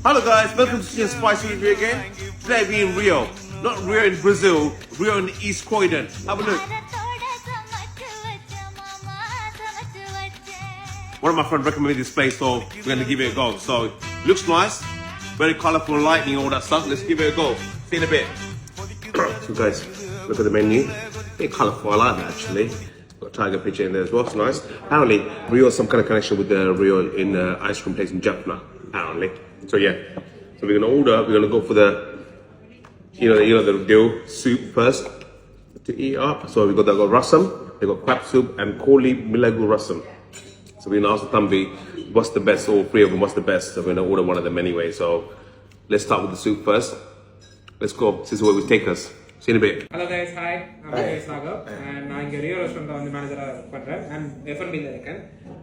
Hello guys, welcome to Chicken Spicy Review again. Today we in Rio. Not Rio in Brazil, Rio in East Croydon. Have a look. One of my friends recommended this place, so we're going to give it a go. So, looks nice. Very colourful lighting, all that stuff. Let's give it a go. See you in a bit. So guys, look at the menu. Very colourful, I like that actually. Got a tiger picture in there as well, it's nice. Apparently, Rio has some kind of connection with the Rio in ice cream place in Jaffna, apparently. So yeah, so we're gonna order, we're gonna go for the, the dill soup first to eat up. So we got rasam, we got crab soup and koli milagu rasam. So we're gonna ask the Thambi, what's the best, all three of them, what's the best? So we're gonna order one of them anyway. So let's start with the soup first. Let's go, this is where we take us. See you in a bit. Hello guys, hi. I'm Rakesh Nagar and I'm a Rio restaurant manager and F&B இருக்கேன்.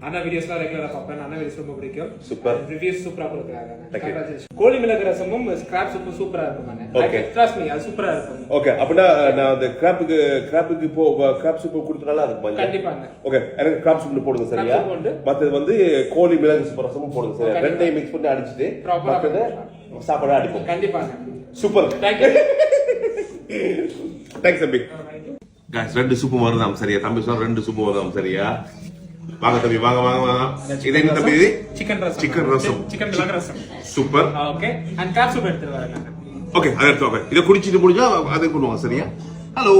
அண்ணா வீடியோஸ்லாம் ரெகுலரா பார்ப்பேன். அண்ணா videos ரொம்ப பிடிக்கும். Super. Reviews சூப்பரா கொடுக்கறாங்க. Congratulations. கோலி மிளகு ரசமும் ஸ்கிராப் சூப்பும் சூப்பரா இருக்கும் அண்ணா. Okay. Trust me, அது சூப்பரா இருக்கும். Okay, அப்பனா நான் அந்த கிராப்புக்கு கிராப் சூப் கொடுத்து நல்லா இருக்கும். கண்டிப்பா அண்ணா. Okay, எனக்கு கிராப் சூப்ல போடுங்க சரியா? மத்தது வந்து கோலி மிளகு சூப் ரசமும் போடுங்க சரியா? ரெண்டையும் மிக்ஸ் பண்ணி அடிச்சிட்டு மத்தத சாப்பாடு அடிப்போம். கண்டிப்பா அண்ணா. சூப்பர். Thank you. Thanks தம்பி. Guys, ரெண்டு சூப் வருதாம் சரியா? தம்பி சொன்னா ரெண்டு சூப் வருதாம் சரியா? வாங்க தம்பி வாங்க. இது என்ன தம்பி இது? சிக்கன் ரசம். சிக்கன் மிளகு rasam. Super. Okay. And crab soup எடுத்துட்டு வரேன். ஓகே, அத எடுத்து வாங்க. இத குடிச்சிட்டு முடிஞ்சா அதை கொண்டு வாங்க சரியா? Hello.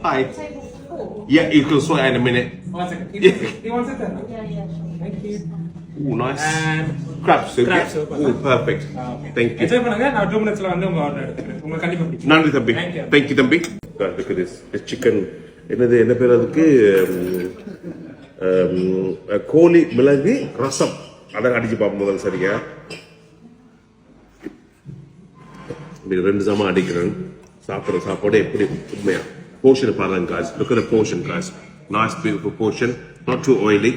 Hi. Yeah, you can swallow in a minute. 1 second. You want it? Yeah. Thank you. Oh, nice. And crab soup. Oh, perfect. Okay. Thank you. Enjoy பண்ணுங்க. நான் 2 minutesல வந்து உங்க ஆர்டர் எடுத்துக்கிறேன். உங்களுக்கு கண்டிப்பா பிடிக்கும். நன்றி தம்பி. Thank you தம்பி. Look at this. It's chicken. என்ன பேர் அதுக்கு? கோலி மிளகு ரசம். அத அடிச்சு பாப்போம் முதல்ல சரியா? இது ரெண்டு சமமா அடிக்கிறேன். சாப்பாடு எப்படி உண்மையா? Portion பாருங்க guys. Look at the portion guys. Nice beautiful portion. Not too oily.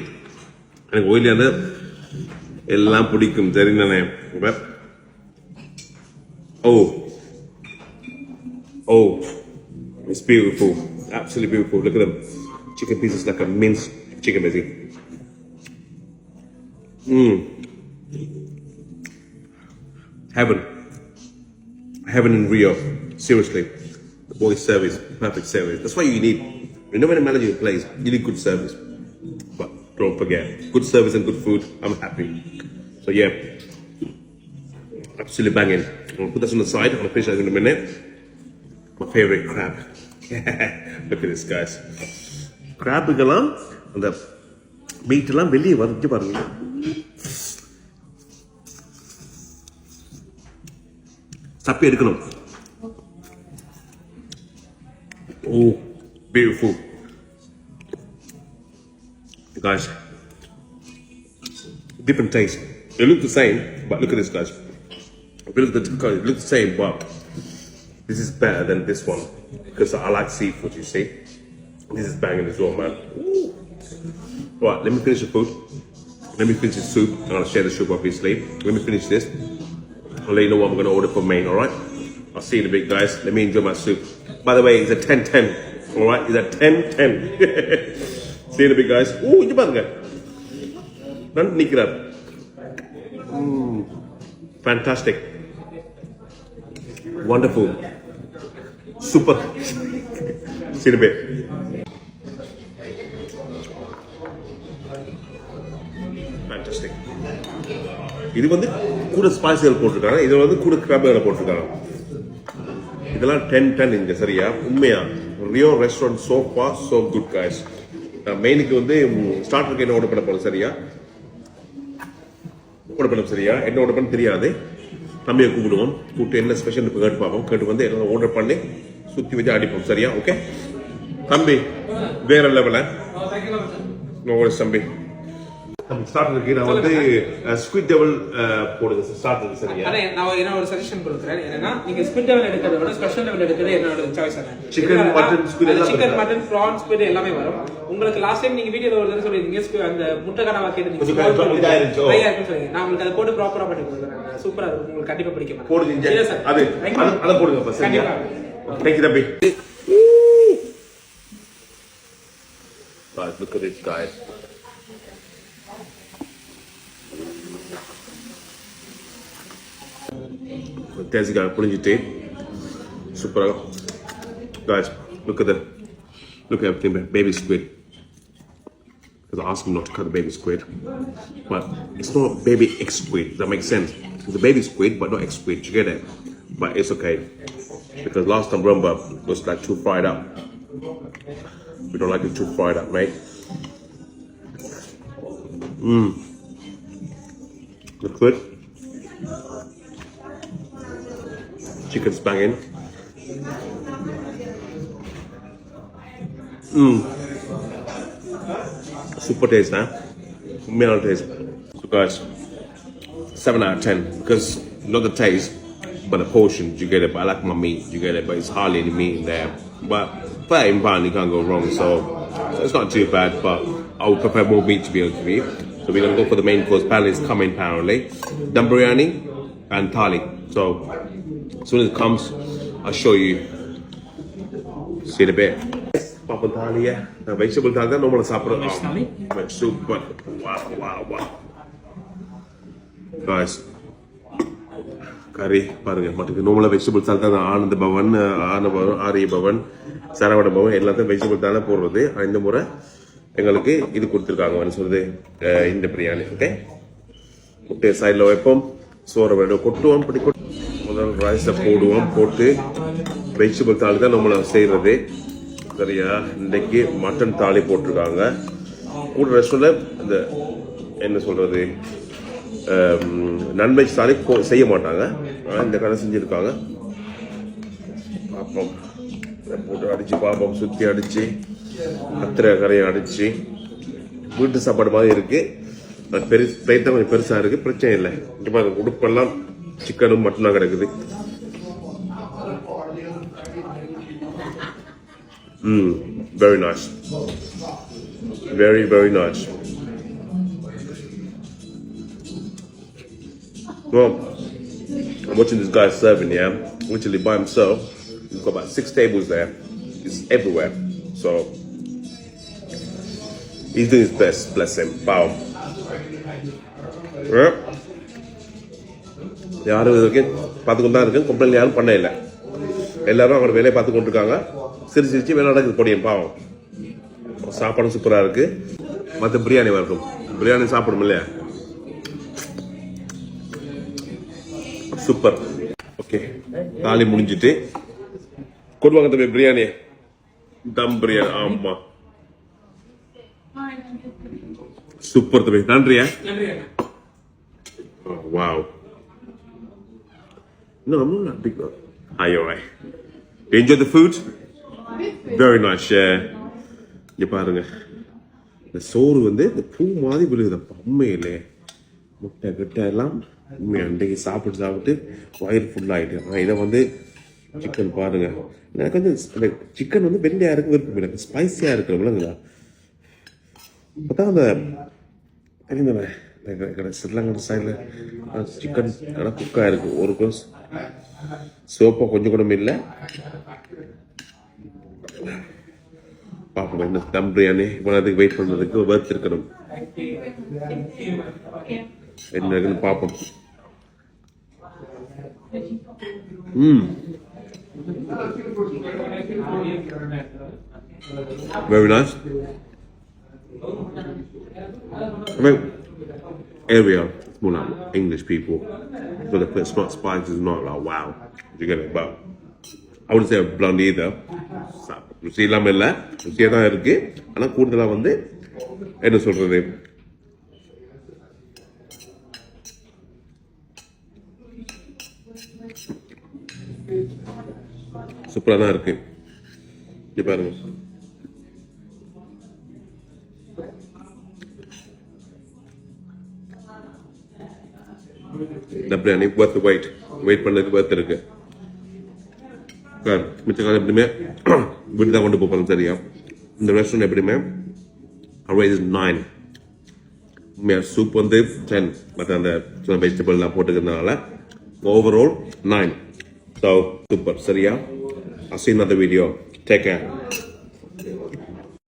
எனக்கு oily-ஆன எல்லாம் பிடிக்கும் தெரியுதானே? Oh, it's beautiful, absolutely beautiful. Look at them, chicken pieces like a minced chicken, basically. Heaven in Rio. Seriously, the boys' service, perfect service. That's what you need. You know when a manager plays, you need good service. But don't forget, good service and good food. I'm happy. So yeah, absolutely banging. I'm gonna put this on the side. I'm gonna finish that in a minute. My favorite crab. Look at this guys. Crabukkalam அந்த meet எல்லாம் வெளியே வந்து பாருங்க. சப்பி எடுக்கணும். Oh, beautiful. Guys, different taste. They look the same, but look at this guys. It looks the same, but this is better than this one because I like seafood. You see, this is banging as well, man. Ooh. Right, let me finish the food. Let me finish the soup. I'm gonna share the soup, obviously. Let me finish this. I'll let you know what I'm gonna order for main. All right. I'll see you in a bit, guys. Let me enjoy my soup. By the way, it's a 10-10. All right, it's a 10-10. See you in a bit, guys. Ooh, you பாருங்க. நான் நிக்கிறேன். Fantastic. Wonderful. Super. See you in a bit. Fantastic. இது வந்து கூட ஸ்பைசிகள் போட்டிருக்காங்க. இது வந்து கூட கிராப்களை போட்டிருக்காங்க. இதெல்லாம் 10-10 இங்க சரியா? உண்மையா Rio restaurant so far so good guys. மெயினுக்கு வந்து ஸ்டார்டருக்கு என்ன ஆர்டர் பண்ண போறோம் சரியா? ஆர்டர் பண்ண சரியா? என்ன ஆர்டர் பண்ண தெரியாது. தம்பியை கூப்பிட்டு என்ன ஸ்பெஷல் கேட்டு பார்ப்போம். கேட்டு வந்து எல்லாம் ஆர்டர் பண்ணி சுத்தி வச்சு அடிப்போம் சரியா? ஓகே தம்பி வேற லெவல. நோ வரிஸ் தம்பி. ஸ்டார்டருக்கு நான் வந்து ஸ்குவிட் டெவல் போடுங்க ஸ்டார்டருக்கு சரியா? நான் என்ன ஒரு சஜஷன் கொடுக்குறேன். என்னன்னா நீங்க ஸ்குவிட் டெவல் எடுக்கிறத விட ஸ்பெஷல் டெவல் எடுக்கிறது என்னோட சாய்ஸ் ആണ്. சிக்கன் மட்டன் ஸ்குவிட் எல்லாம் சிக்கன் மட்டன் பிரான் ஸ்குவிட் எல்லாமே வரும். உங்களுக்கு லாஸ்ட் டைம் நீங்க வீடியோல ஒரு தடவை சொல்லிருந்தீங்க அந்த முட்டை கனவா கேட்டு நீங்க ட்ரை ஆயிருக்கும் சொல்லுங்க. நான் உங்களுக்கு அதை போட்டு ப்ராப்பரா பண்ணி கொடுக்குறேன். சூப்பரா இருக்கும். உங்களுக்கு கண்டிப்பா பிடிக்கும். போடுங்க அத போடுங்க ஃபர்ஸ்ட். கண்டிப்பா. Thank you தம்பி. Guys, look at this guys. தேசிக்காய் புரிஞ்சுட்டு சூப்பராக guys look at everything baby squid because I asked him not to cut the baby squid but it's not baby egg squid does that make sense it's a baby squid but not egg squid you get it but it's okay because last time remember it was like too fried up we don't like it too fried up mate looks good chicken's banging super taste huh ummiyana taste so guys 7 out of 10 because not the taste but the portion you get it but I like my meat you get it but it's hardly any meat in there but in pan you can't go wrong so it's not too bad but I would prefer more meat to be honest with you so we're gonna go for the main course apparently it's coming apparently dum biryani and thali so as soon as it comes I'll show you see in a bit Papa thali vegetable thali தான் நம்மள சாப்பிடுறோம் super wow guys கறி பாருங்க மட்டும் நார்மலா vegetable தால் தான் ஆனந்த பவன் ஆரிய பவன் சரவண பவன் எல்லாத்தையும் வெஜிடபிள் தானே போடுறது இந்த முறை எங்களுக்கு இது கொடுத்துருக்காங்க சொல்றது இந்த பிரியாணி ஓகே முட்டை சைடில் வைப்போம் சோறை வேணும் கொட்டுவோம் இப்படி முதல் ரைஸை போடுவோம் போட்டு வெஜிடபிள் தாலி தான் நம்மளை செய்யறது சரியா இன்னைக்கு மட்டன் தாலி போட்டிருக்காங்க கூட ரெஸ்டாரண்ட்ல இந்த என்ன சொல்றது நான்வெஜ் தாலி செய்ய மாட்டாங்க இந்த கடை செஞ்சிருக்காங்க பாப்போம் போட்டு அடிச்சு பாப்போம் சுத்தி அடிச்சு கத்திர கரையை அடிச்சு வீட்டு சாப்பாடு மாதிரி இருக்கு பிளேட் கொஞ்சம் பெருசா இருக்கு பிரச்சனை இல்லை இங்க பாருங்க உடுப்பெல்லாம் சிக்கனும் மட்டனும் கிடக்குது very nice very nice well I'm watching this guy serving literally by himself he's got about 6 tables there it's everywhere so he's doing his best bless him wow யாரும் இதுக்கு பார்த்துக்கொண்டு தான் இருக்கு கம்ப்ளைண்ட் யாரும் பண்ண இல்லை எல்லாரும் அவங்க வேலையை பார்த்து கொண்டு இருக்காங்க சிரிச்சு வேலை நடக்குது பொடியும் பாவம் சாப்பாடும் சூப்பரா இருக்கு மற்ற பிரியாணி வரட்டும் பிரியாணி சாப்பிடும் இல்லையா சூப்பர் ஓகே தாலி முடிஞ்சிட்டு கொடுவாங்க தம்பி பிரியாணி தம் பிரியாணி ஆமா சூப்பர் தம்பி நன்றியா wow no I'm not big hi alright you enjoy the food very nice இங்க பாருங்க இந்த சோறு இந்த பூ மாதிரி விழுகுது உண்மையிலே முட்டை கிட்ட எல்லாம் அன்றைக்கு சாப்பிட்டு வயிறு ஃபுல் ஆயிட்டு இதை சிக்கன் பாருங்க எனக்கு அந்த சிக்கன் வெள்ளையா இருக்கு விருப்பம் எனக்கு ஸ்பைசியா இருக்கு விளங்குதா அப்பதான் அந்த தெரியுதானே ஸ்ரீலங்கா சைடில் சிக்கன் ஆனால் குக்கா இருக்கு ஒரு சோப்பா கொஞ்சம் கூட இல்லை பார்ப்போம் என்ன தம் பிரியாணி இவ்வளோதுக்கு வெயிட் பண்ணுறதுக்கு வறுத்து இருக்கணும் என்ன இருக்குன்னு பார்ப்போம் very nice I mean area it's more like English people so they put smart spices is not like wow you get it but I wouldn't say blunt either ருசி இல்லாமல் இல்லை ருசியாக தான் இருக்கு ஆனால் கூடுதலாக என்ன சொல்றது சூப்பராக தான் இருக்கு இங்க பாருங்க இந்த பிரியாணி worth the wait பண்ணதுக்கு worth இருக்கு மிச்ச காலம் எப்படியுமே வீட்டு தான் கொண்டு போப்பாங்க சரியா இந்த ரெஸ்டாரண்ட் எப்படியுமே rate is 9 சூப் 10 மற்ற அந்த வெஜிடபிள் எல்லாம் போட்டுக்கிறதுனால ஓவரால் 9 so super சரியா I'll see you in another video take care